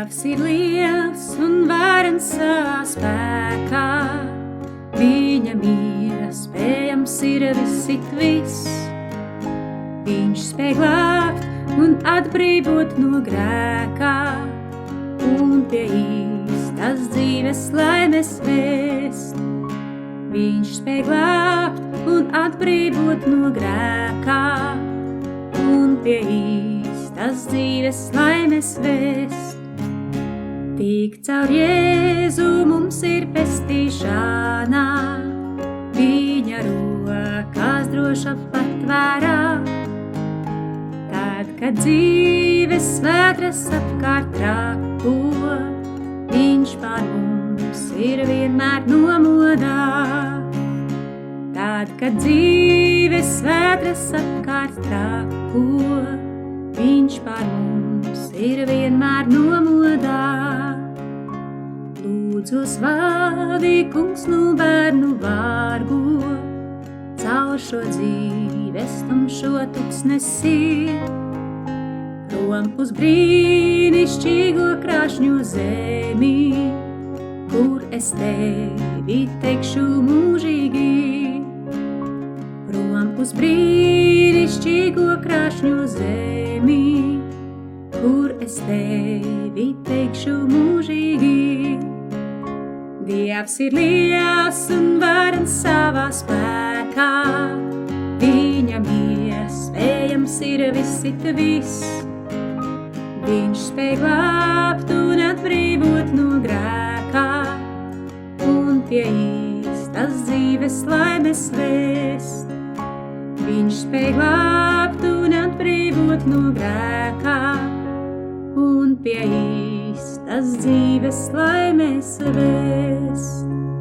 Dievs ir liels un varens savā spēkā, Viņa miera spējams ir visit viss. Viņš spēj glābt un atbrīvot no grēkā, un pie īstas dzīves laimes vest. Viņš spēj glābt un atbrīvot no grēkā, un pie īstas dzīves laimes vest. Tik caur Jēzu mums ir pestīšana, Viņa rokās droša patvērā. Tad, kad dzīves vētras apkārt trako, Viņš pār mums ir vienmēr nomodā. Tad, kad dzīves vētras apkārt trako, Viņš pār mums ir vienmēr nomodā. Lūdzu svādi, Kungs, no bērnu vārgu, caur šo dzīves tumšo tuksnesī, prom uz brīnišķīgo krāšņo zemi, kur es tevi teikšu mūžīgi. Prom uz brīnišķīgo krāšņo zemi, kur es tevi teikšu mūžīgi. Dievs ir liels un varens savā spēkā, Viņa miers spējams ir visit viss. Viņš spēj glābt un atbrīvot no grēkā, un pie īstas dzīves laimes vest. Viņš spēj glābt un atbrīvot no grēkā, un pie īstas dzīves laimes vest.